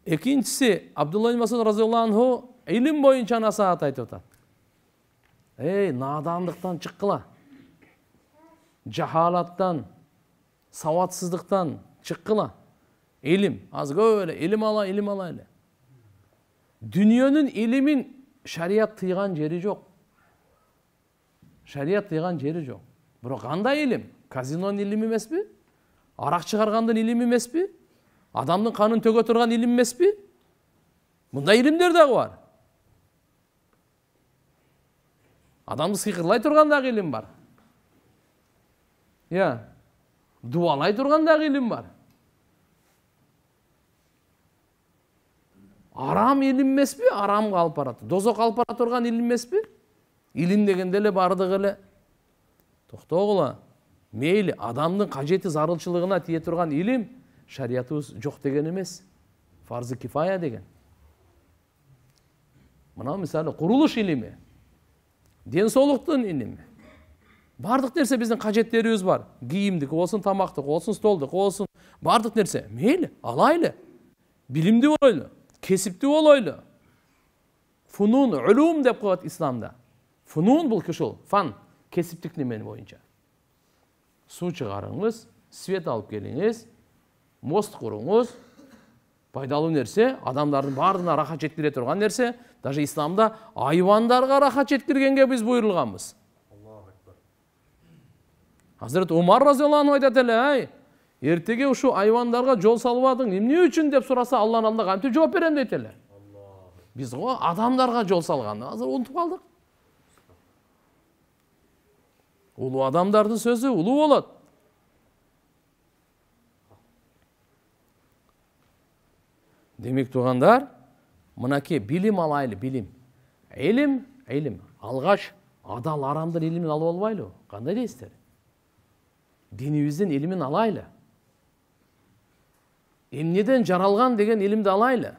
Экинчиси, Абдулла ибн Масуд разияллаху анху илим боюнча насаат айтып атат. Надандыктан чыккыла. Жахалаттан, саватсыздыктан чыккыла. Илим, аз көп эле илим ала эле. Дүниөнүн илимин шарият тыйган жери жок. Шарият тыйган жери жок. Бирок кандай илим? Казинонун илими эмеспи? Арак чыгаргандын илими эмеспи? Адамдын канын төгө турган илим эмеспи? Мындай илимдер дагы бар. Адамды сыйкырлай турган дагы илим бар. Дуалай турган дагы илим бар. Арам илим эмеспи? Арамга алып барат. Дозок алып бара турган илим эмеспи? Илим дегенде эле бардыгы эле токтогула. Мейли адамдын кажети зарылчылыгына тие турган илим шариятыбыз жок деген эмес. Фарзы кифая деген. Мына мисалы курулуш илими, ден соолуктун илими. Бардык нерсе биздин кажеттерибиз бар. Кийимдик болсун, тамактык болсун, столдук болсун, бардык нерсе. Мейли, алайлы. Билимди болойлу, кесипти болойлу. Фунун, улум деп коет исламда. Фунун бул ушул, фан, кесиптик немени боюнча. Суу чыгарыңыз, свет алып келиңиз, мост куруңуз, пайдалуу нерсе, адамдардын баарына рахат жеткире турган нерсе, даже исламда айвандарга рахат жеткиргенге биз буйрулганбыз. Hazret Umar разияллаху анху айтат эле, эртеге ушу айвандарга жол салбадың, эмне үчүн деп сураса, Алланын алдында кантип жооп берем дейт эле. Биз го адамдарга жол салганды азыр унутуп калдык. Улуу адамдардын сөзү улуу болот. Демек тугандар, мынакей билим алайлы, билим. Илим. Алгаш адал арамдын илимин алып албайлы. Кандай дейсиздер? Динибиздин илимин алайлы. Эмнеден жаралган деген илимди алайлы.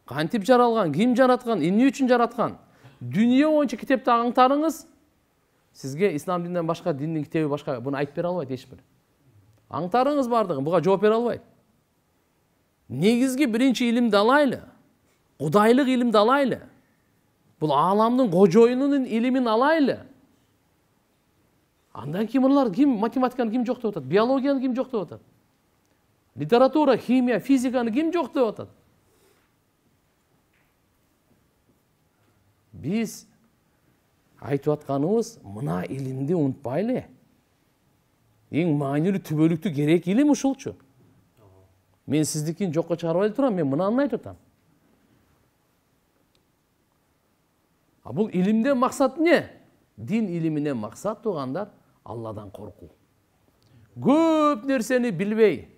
Кантип жаралган, ким жараткан, эмне үчүн жараткан? Дүнүйө боюнча китепти аңтарыңыз. Сизге ислам дининден башка диндин китеби башка буну айтып бере албайт эч бир. Аңтарыңыз бардыгын, буга жооп бере албайт. Негизги биринчи илимди алайлы. Кудайлык илимди алайлы. Бул ааламдын кожоюнунун илимин алайлы. Андан кийин мыналар ким математиканы ким жоктоп атат? Биологияны ким жоктоп атат? Литература, химия, физиканы ким жоктоп атат? Биз айтып атканыбыз мына илимди унутпайлы. Эң маанилүү түбөлүктүү керек илим ушулчу. Мен сиздикин жокко чыгарбай турам, мен мынаны айтып атам. Бул илимден максат эмне? Дин илиминен максат тугандар Алладан коркуу. Көп нерсени билбей,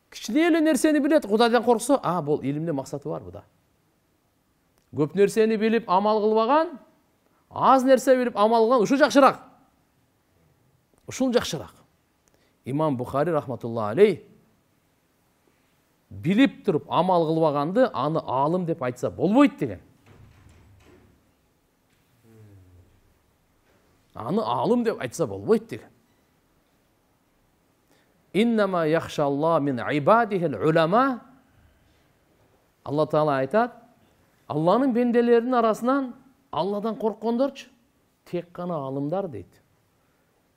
кичине эле нерсени билет, Кудайдан корксо, бул илимдин максаты бар буда. Көп нерсени билип амал кылбаган, аз нерсе билип амал кылган ушул жакшыраак. Ушул жакшыраак. Имам Бухари рахматуллаху алейх билип туруп амал кылбаганды аны аалым деп айтса болбойт деген. Аны аалым деп айтса болбойт деген. Иннама яхшалла мин ибадихил улама. Алла Таала айтат, Алланын бенделеринин арасынан Алладан корккондорчу тек гана аалымдар дейт.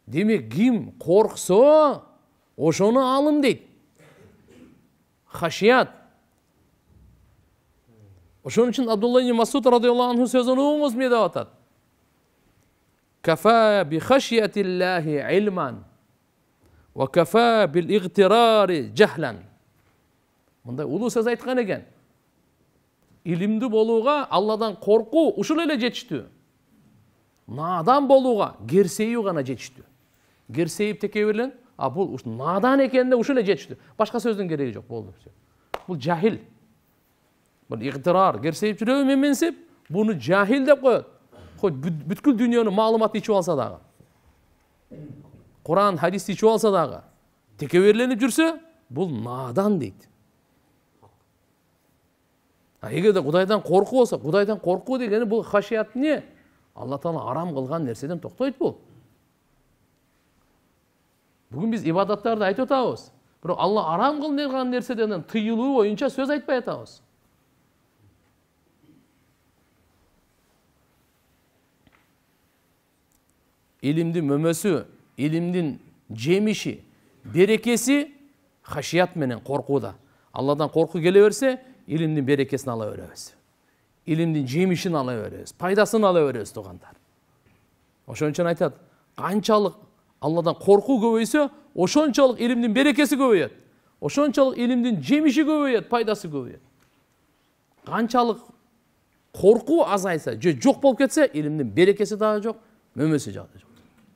Демек ким корксо, ошону аалым дейт. Хашият. Ошон үчүн Абдулла ибн Масуд радияллаху анху сөзүн угуңуз эмне деп атат? Кафа би хашиятиллахи илман ва кафа бил игтирари жахлан. Мындай улуу сөз айткан экен. Илимди болууга Алладан коркуу ушул эле жетиштүү. Надан болууга керсейүү гана жетиштүү. Керсейип текеберлен, бул надан экенде ушул эле жетиштүү. Башка сөздүн кереги жок, болду. Бул жахил. Бул игтирар, керсейип жүрөбү менсип, буну жахил деп коет. Бүткүл дүйнөнүн маалыматы ичип алса дагы. Куран, хадисти ичип алса дагы. Текеберленип жүрсө, бул надан дейт. Эгерде Кудайдан коркуу болсо, Кудайдан коркуу дегени бул хашият эмне? Алла Таала арам кылган нерседен токтойт бул. Бүгүн биз ибадаттарды айтып атабыз. Бирок Алла арам кылган нерседен тыйылуу боюнча сөз айтпай атабыз. Илимдин мөмөсү, илимдин жемиши, берекеси хашият менен коркууда. Алладан корку келе берсе, илимдин берекесин ала беребиз. Илимдин жемишин ала беребиз, пайдасын ала беребиз туугандар. Ошон үчүн айтат, канчалык Алладан корку көбөйсө, ошончолук илимдин берекеси көбөйөт. Ошончолук илимдин жемиши көбөйөт, пайдасы көбөйөт. Канчалык корку азайса, же жок болуп кетсе, илимдин берекеси дагы жок, мөмөсү дагы жок.